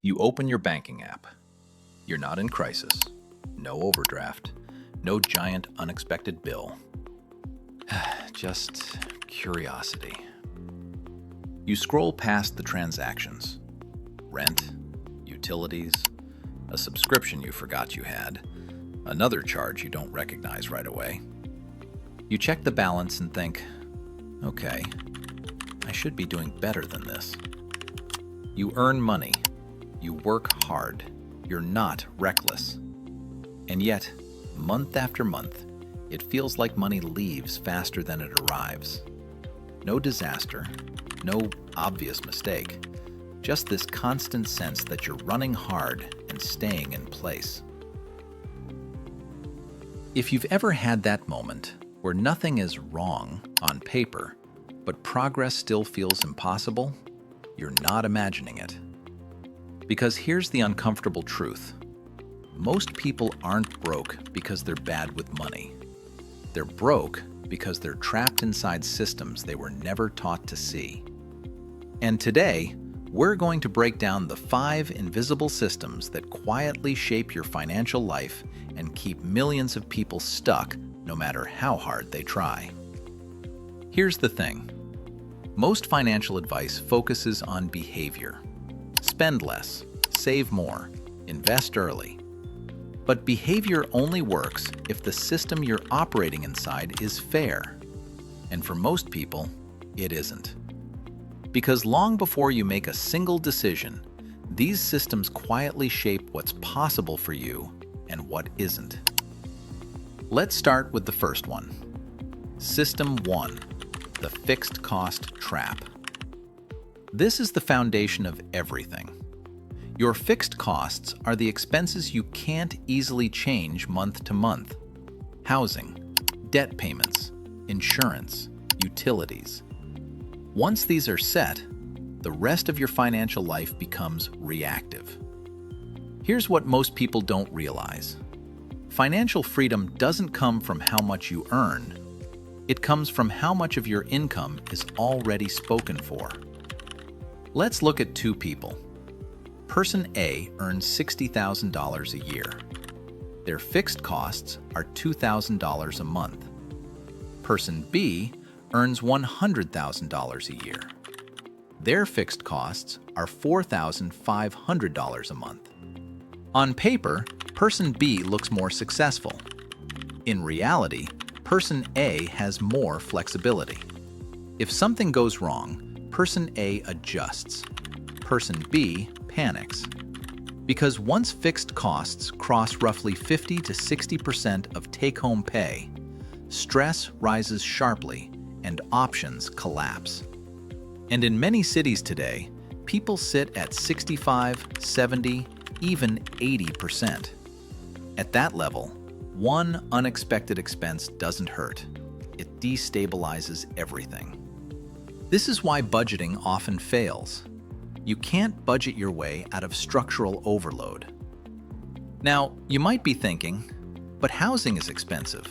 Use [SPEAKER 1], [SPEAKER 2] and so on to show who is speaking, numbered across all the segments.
[SPEAKER 1] You open your banking app. You're not in crisis. No overdraft. No giant unexpected bill. Just curiosity. You scroll past the transactions. Rent, utilities, a subscription you forgot you had, another charge you don't recognize right away. You check the balance and think, okay, I should be doing better than this. You earn money. You work hard. You're not reckless. And yet, month after month, it feels like money leaves faster than it arrives. No disaster, no obvious mistake, just this constant sense that you're running hard and staying in place. If you've ever had that moment where nothing is wrong on paper, but progress still feels impossible, you're not imagining it. Because here's the uncomfortable truth. Most people aren't broke because they're bad with money. They're broke because they're trapped inside systems they were never taught to see. And today, we're going to break down the 5 invisible systems that quietly shape your financial life and keep millions of people stuck no matter how hard they try. Here's the thing. Most financial advice focuses on behavior. Spend less, save more, invest early. But behavior only works if the system you're operating inside is fair. And for most people, it isn't. Because long before you make a single decision, these systems quietly shape what's possible for you and what isn't. Let's start with the first one. System 1, the fixed cost trap. This is the foundation of everything. Your fixed costs are the expenses you can't easily change month to month. Housing, debt payments, insurance, utilities. Once these are set, the rest of your financial life becomes reactive. Here's what most people don't realize. Financial freedom doesn't come from how much you earn. It comes from how much of your income is already spoken for. Let's look at 2 people. Person A earns $60,000 a year. Their fixed costs are $2,000 a month. Person B earns $100,000 a year. Their fixed costs are $4,500 a month. On paper, Person B looks more successful. In reality, Person A has more flexibility. If something goes wrong, Person A adjusts. Person B panics. Because once fixed costs cross roughly 50 to 60% of take-home pay, stress rises sharply and options collapse. And in many cities today, people sit at 65, 70, even 80%. At that level, one unexpected expense doesn't hurt. It destabilizes everything. This is why budgeting often fails. You can't budget your way out of structural overload. Now, you might be thinking, but housing is expensive.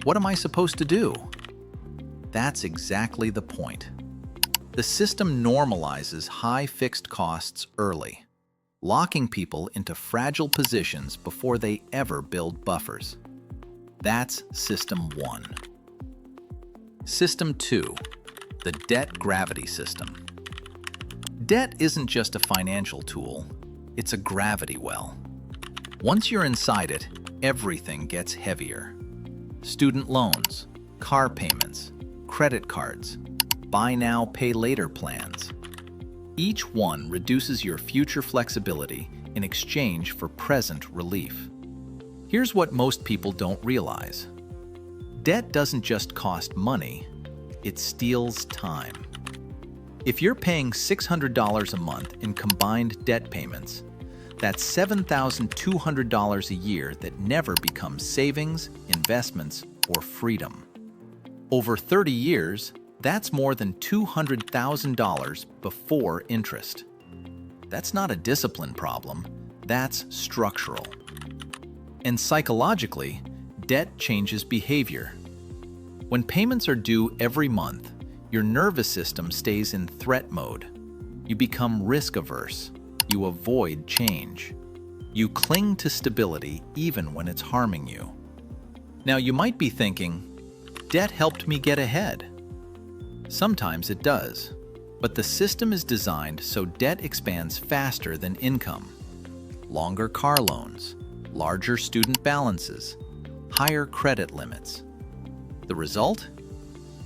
[SPEAKER 1] What am I supposed to do? That's exactly the point. The system normalizes high fixed costs early, locking people into fragile positions before they ever build buffers. That's System 1. System 2, the debt gravity system. Debt isn't just a financial tool, it's a gravity well. Once you're inside it, everything gets heavier. Student loans, car payments, credit cards, buy now, pay later plans. Each one reduces your future flexibility in exchange for present relief. Here's what most people don't realize. Debt doesn't just cost money, it steals time. If you're paying $600 a month in combined debt payments, that's $7,200 a year that never becomes savings, investments, or freedom. Over 30 years, that's more than $200,000 before interest. That's not a discipline problem, that's structural. And psychologically, debt changes behavior. When payments are due every month, your nervous system stays in threat mode. You become risk-averse. you avoid change. You cling to stability even when it's harming you. Now you might be thinking, debt helped me get ahead. Sometimes it does, but the system is designed so debt expands faster than income. Longer car loans, larger student balances, higher credit limits. The result?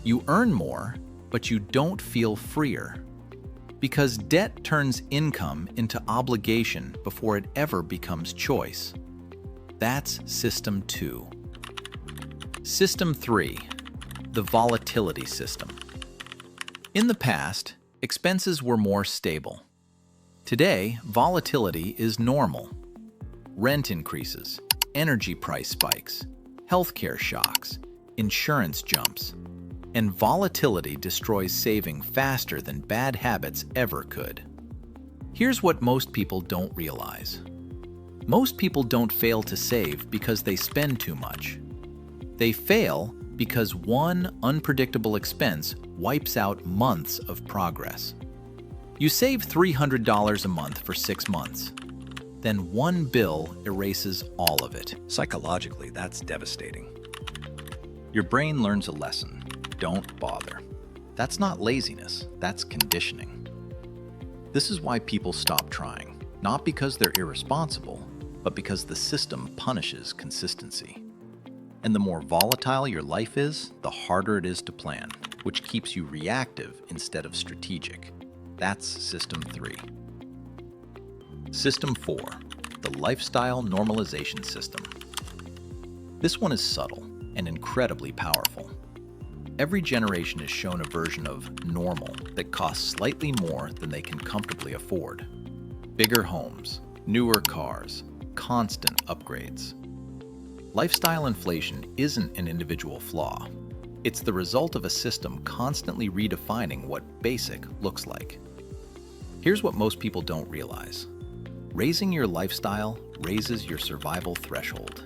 [SPEAKER 1] You earn more, but you don't feel freer. Because debt turns income into obligation before it ever becomes choice. That's System 2. System 3, the Volatility System. In the past, expenses were more stable. Today, volatility is normal. Rent increases, energy price spikes, healthcare shocks, insurance jumps, and volatility destroys saving faster than bad habits ever could. Here's what most people don't realize. Most people don't fail to save because they spend too much. They fail because one unpredictable expense wipes out months of progress. You save $300 a month for 6 months. Then one bill erases all of it. Psychologically, that's devastating. Your brain learns a lesson. Don't bother. That's not laziness, that's conditioning. This is why people stop trying, not because they're irresponsible, but because the system punishes consistency. And the more volatile your life is, the harder it is to plan, which keeps you reactive instead of strategic. That's System 3. System 4, the Lifestyle Normalization System. This one is subtle and incredibly powerful. Every generation is shown a version of normal that costs slightly more than they can comfortably afford. Bigger homes, newer cars, constant upgrades. Lifestyle inflation isn't an individual flaw. It's the result of a system constantly redefining what basic looks like. Here's what most people don't realize. Raising your lifestyle raises your survival threshold.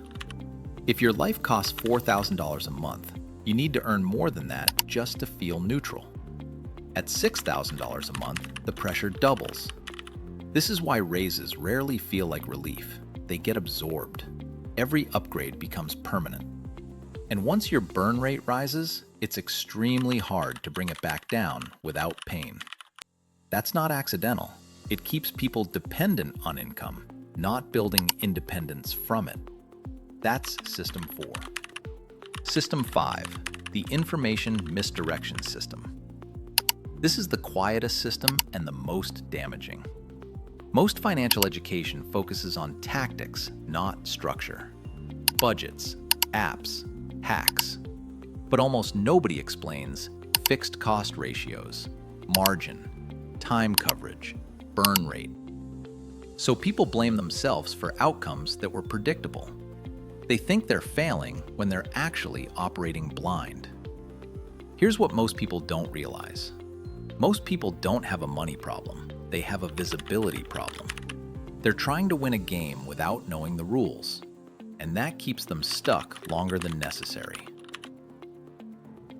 [SPEAKER 1] If your life costs $4,000 a month, you need to earn more than that just to feel neutral. At $6,000 a month, the pressure doubles. This is why raises rarely feel like relief. They get absorbed. Every upgrade becomes permanent. And once your burn rate rises, it's extremely hard to bring it back down without pain. That's not accidental. It keeps people dependent on income, not building independence from it. That's System 4. System 5, the Information Misdirection System. This is the quietest system and the most damaging. Most financial education focuses on tactics, not structure. Budgets, apps, hacks. But almost nobody explains fixed cost ratios, margin, time coverage, burn rate. So people blame themselves for outcomes that were predictable. They think they're failing when they're actually operating blind. Here's what most people don't realize. Most people don't have a money problem. They have a visibility problem. They're trying to win a game without knowing the rules, and that keeps them stuck longer than necessary.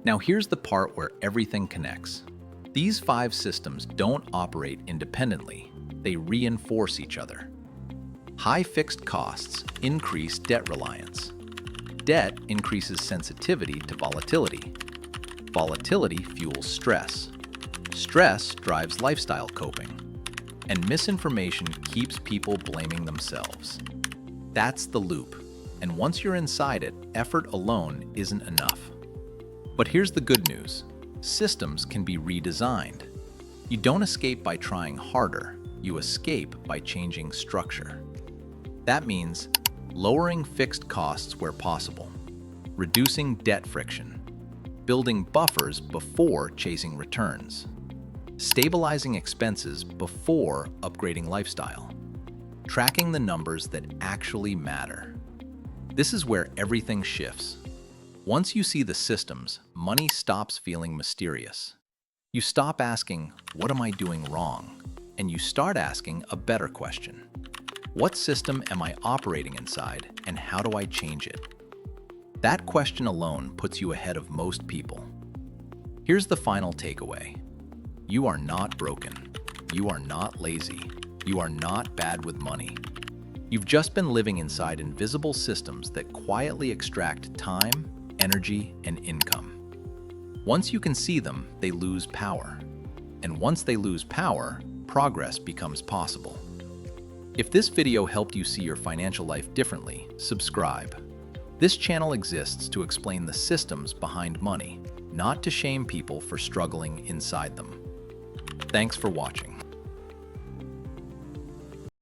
[SPEAKER 1] Now here's the part where everything connects. These 5 systems don't operate independently. They reinforce each other. High fixed costs increase debt reliance. Debt increases sensitivity to volatility. Volatility fuels stress. Stress drives lifestyle coping. And misinformation keeps people blaming themselves. That's the loop. And once you're inside it, effort alone isn't enough. But here's the good news. Systems can be redesigned. You don't escape by trying harder. You escape by changing structure. That means lowering fixed costs where possible, reducing debt friction, building buffers before chasing returns, stabilizing expenses before upgrading lifestyle, tracking the numbers that actually matter. This is where everything shifts. Once you see the systems, money stops feeling mysterious. You stop asking, "What am I doing wrong?" And you start asking a better question. What system am I operating inside, and how do I change it? That question alone puts you ahead of most people. Here's the final takeaway. You are not broken. You are not lazy. You are not bad with money. You've just been living inside invisible systems that quietly extract time, energy, and income. Once you can see them, they lose power. And once they lose power, progress becomes possible. If this video helped you see your financial life differently, subscribe. This channel exists to explain the systems behind money, not to shame people for struggling inside them. Thanks for watching.